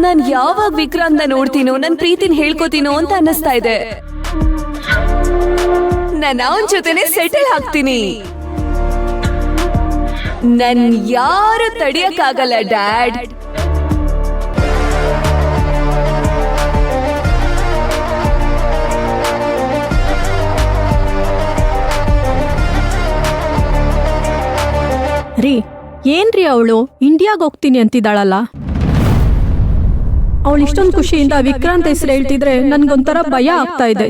ನಾನ್ ಯಾವಾಗ ವಿಕ್ರಾಂತ್ ನೋಡ್ತೀನೋ ನನ್ ಪ್ರೀತಿನ ಹೇಳ್ಕೊತೀನೋ ಅಂತ ಅನ್ನಿಸ್ತಾ ಇದೆ. ನಾನು ಅವನ್ ಜೊತೆನೆ ಸೆಟಲ್ ಆಗ್ತೀನಿ. ನನ್ ಯಾರು ತಡಿಯಕ್ಕಾಗಲ್ಲ ಡ್ಯಾಡ್. ರೀ ಏನ್ರಿ ಅವಳು ಇಂಡಿಯಾಗ ಹೋಗ್ತೀನಿ ಅಂತಿದ್ದಾಳಲ್ಲ. ಅವಳು ಇಷ್ಟೊಂದು ಖುಷಿಯಿಂದ ವಿಕ್ರಾಂತ್ ಹೆಸರು ಹೇಳ್ತಿದ್ರೆ ನನ್ಗೊಂಥರ ಭಯ ಆಗ್ತಾ ಇದೆ.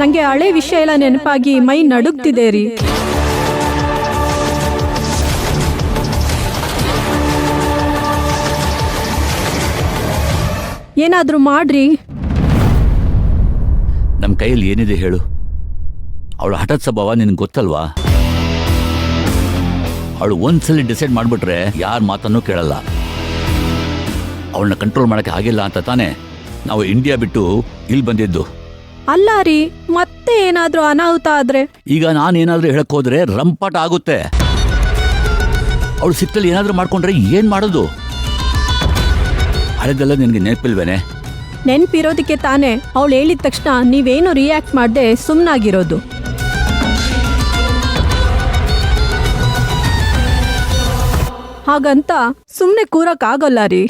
ನಂಗೆ ಹಳೆ ವಿಷಯ ಎಲ್ಲ ನೆನಪಾಗಿ ಮೈ ನಡುಗ್ತಿದೆ ರೀ. ಏನಾದ್ರೂ ಮಾಡ್ರಿ. ನಮ್ಮ ಕೈಯಲ್ಲಿ ಏನಿದೆ ಹೇಳು? ಅವಳು ಹಠಾತ್ ಸ್ವಭಾವ ನಿನಗೆ ಗೊತ್ತಲ್ವಾ? ಅವಳು ಒಂದ್ಸಲಿ ಡಿಸೈಡ್ ಮಾಡಿಬಿಟ್ರೆ ಯಾರ ಮಾತನ್ನು ಕೇಳಲ್ಲ. ಅವಳನ್ನ ಕಂಟ್ರೋಲ್ ಮಾಡೋಕ್ಕೆ ಆಗಿಲ್ಲ ಅಂತ ತಾನೇ ನಾವು ಇಂಡಿಯಾ ಬಿಟ್ಟು ಇಲ್ಲಿ ಬಂದಿದ್ದು. ಅಲ್ಲ ರೀ, ಮತ್ತೆ ಏನಾದ್ರೂ ಅನಾಹುತ ಆದ್ರೆ? ಈಗ ನಾನೇನಾದ್ರೂ ಹೇಳಕ್ ಹೋದ್ರೆ ರಂಪಾಟ ಆಗುತ್ತೆ. ಅವಳು ಸಿಟ್ಟಲ್ಲಿ ಏನಾದ್ರೂ ಮಾಡ್ಕೊಂಡ್ರೆ ಏನ್ ಮಾಡೋದು? ಹಳೆದೆಲ್ಲ ನಿನಗೆ ನೆನಪಿಲ್ವೇನೆ? ನೆನ್ಪಿರೋದಕ್ಕೆ ತಾನೇ ಅವಳು ಹೇಳಿದ ತಕ್ಷಣ ನೀವೇನು ರಿಯಾಕ್ಟ್ ಮಾಡದೆ ಸುಮ್ಮನಾಗಿರೋದು. ಹಾಗಂತ ಸುಮ್ಮನೆ ಕೂರಕ್ಕಾಗಲ್ಲ ರೀ.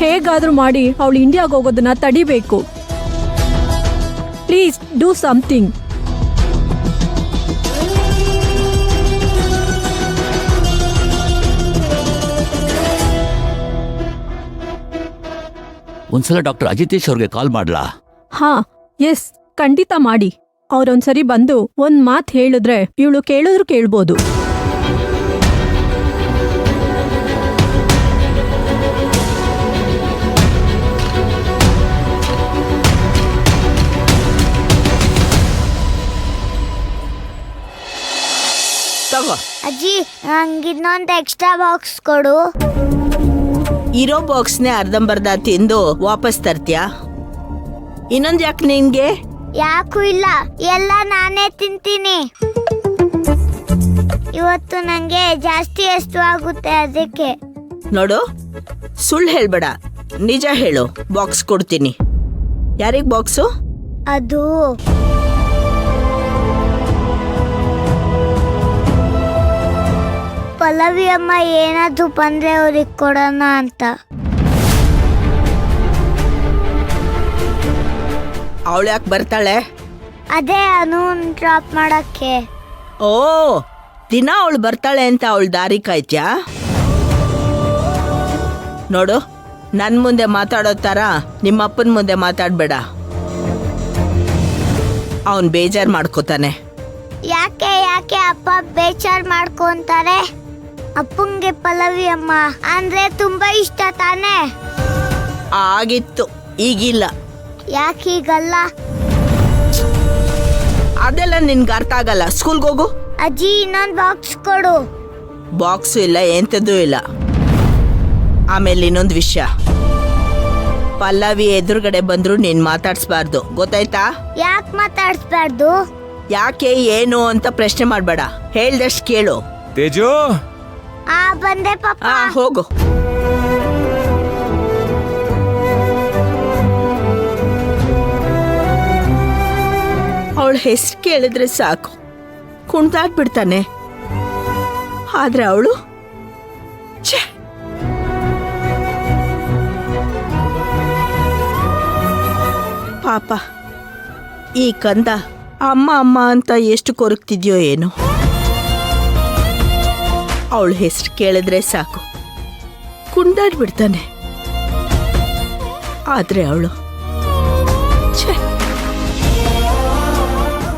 ಹೇಗಾದ್ರೂ ಮಾಡಿ ಅವಳು ಇಂಡಿಯಾಗ ಹೋಗೋದನ್ನ ತಡಿಬೇಕು. Please do something. ಒಂದ್ಸಲ ಡಾಕ್ಟರ್ ಅಜಿತೇಶ್ ಅವ್ರಿಗೆ ಕಾಲ್ ಮಾಡ್ಲಾ? ಹಾ ಎಸ್, ಖಂಡಿತ ಮಾಡಿ. ಅವ್ರೊಂದ್ಸರಿ ಬಂದು ಒಂದ್ ಮಾತು ಹೇಳಿದ್ರೆ ಇವಳು ಕೇಳಿದ್ರು ಕೇಳ್ಬೋದು. ಅಜ್ಜಿ, ನಂಗಿನ್ನೊಂದು ಎಕ್ಸ್ಟ್ರಾ ಬಾಕ್ಸ್ ಕೊಡು. ಇರೋ ಬಾಕ್ಸ್ನೇ ಅರ್ಧಂಬರ್ಧ ತಿಂದು ವಾಪಸ್ ತರ್ತೀಯಾ? ಇನ್ನೊಂದು ಯಾಕೆ ನಿನ್ಗೆ? ಯಾಕೂ ಇಲ್ಲ, ಎಲ್ಲ ನಾನೇ ತಿಂತೀನಿ. ಇವತ್ತು ನಂಗೆ ಜಾಸ್ತಿ ಆಗುತ್ತೆ ಅದಕ್ಕೆ. ನೋಡು, ಸುಳ್ಳು ಹೇಳ್ಬೇಡ, ನಿಜ ಹೇಳು. ಬಾಕ್ಸ್ ಕೊಡ್ತೀನಿ. ಯಾರಿಗ್ ಬಾಕ್ಸು? ಅದು ಪಲ್ಲವಿ ಅಮ್ಮ ಏನಾದ್ರು ಬಂದ್ರೆ ಅವ್ರಿಗೆ ಕೊಡೋಣ ಅಂತ. ಅವಳು ಯಾಕೆ ಬರ್ತಾಳೆ? ಅದೇ ಅನೂನ್ ಡ್ರಾಪ್ ಮಾಡಕ್ಕೆ. ಓ, ದಿನ ಅವಳು ಬರ್ತಾಳೆ ಅಂತ ಅವಳು ದಾರಿ ಕಾಯ್ತ್ಯಾ? ನೋಡು, ನನ್ನ ಮುಂದೆ ಮಾತಾಡೋ ಥರ ನಿಮ್ಮಪ್ಪನ ಮುಂದೆ ಮಾತಾಡಬೇಡ. ಅವನು ಬೇಜಾರು ಮಾಡ್ಕೋತಾನೆ. ಯಾಕೆ ಯಾಕೆ ಅಪ್ಪ ಬೇಜಾರು ಮಾಡ್ಕೊಂತಾರೆ? ಅಪ್ಪಂಗೆ ಪಲ್ಲವಿ ಅಮ್ಮ ಅಂದ್ರೆ ತುಂಬಾ ಇಷ್ಟ ತಾನೇ? ಆಗಿತ್ತು, ಈಗಿಲ್ಲ. ಯಾಕೀಗಲ್ಲ? ಅದೆಲ್ಲ ನಿನ್ಗೆ ಅರ್ಥ ಆಗಲ್ಲ. ಸ್ಕೂಲ್ಗೆ ಹೋಗು. ಅಜ್ಜಿ, ಇನ್ನೊಂದು ಬಾಕ್ಸ್ ಕೊಡು. ಬಾಕ್ಸು ಇಲ್ಲ, ಎಂಥದ್ದೂ ಇಲ್ಲ. ಆಮೇಲೆ ಇನ್ನೊಂದು ವಿಷಯ, ಪಲ್ಲವಿ ಎದುರುಗಡೆ ಬಂದ್ರು ನೀನ್ ಮಾತಾಡ್ಸ್ಬಾರ್ದು, ಗೊತ್ತಾಯ್ತಾ? ಯಾಕೆ ಮಾತಾಡ್ಸ್ಬಾರ್ದು? ಯಾಕೆ ಏನು ಅಂತ ಪ್ರಶ್ನೆ ಮಾಡ್ಬೇಡ, ಹೇಳ್ದಷ್ಟು ಕೇಳು. ತೇಜು, ಬಂದೆ ಪಾಪ. ಹೋಗು. ಅವಳ ಹೆಸರು ಕೇಳಿದ್ರೆ ಸಾಕು ಕುಣ್ದಾಡ್ಬಿಡ್ತಾನೆ. ಆದ್ರೆ ಅವಳು ಪಾಪ, ಈ ಕಂದ ಅಮ್ಮ ಅಮ್ಮ ಅಂತ ಎಷ್ಟು ಕೊರಗ್ತಿದ್ಯೋ ಏನೋ. ಅವಳ ಹೆಸರು ಕೇಳಿದ್ರೆ ಸಾಕು ಕುಣ್ದಾಡ್ಬಿಡ್ತಾನೆ. ಆದ್ರೆ ಅವಳು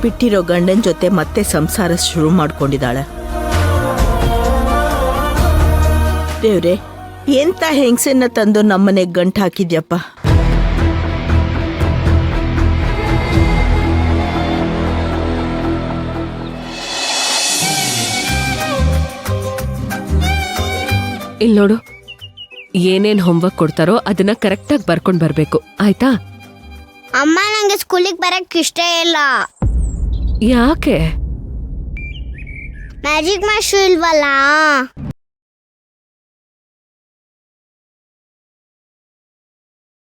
ಬಿಟ್ಟಿರೋ ಗಂಡನ ಜೊತೆ ಮತ್ತೆ ಸಂಸಾರ ಶುರು ಮಾಡ್ಕೊಂಡಿದ್ದಾಳೆ. ದೇವ್ರೆ, ಎಂತ ಹೆಂಗಸನ್ನ ತಂದು ನಮ್ಮನೆಗೆ ಗಂಟು ಹಾಕಿದ್ಯಪ್ಪ. ಇಲ್ ನೋಡು, ಏನೇನ್ ಹೋಮ್ವರ್ಕ್ ಕೊಡ್ತಾರೋ ಅದನ್ನ ಕರೆಕ್ಟಾಗಿ ಬರ್ಕೊಂಡ್ ಬರ್ಬೇಕು ಆಯ್ತಾ? ಅಮ್ಮ ನಂಗೆ ಸ್ಕೂಲಿಗೆ ಬರಕ್ ಇಷ್ಟ ಇಲ್ಲ. ಯಾಕೆ? ಮ್ಯಾಜಿಕ್ ಮಾಸ್ಟರ್ ಇಲ್ವಲ್ಲ.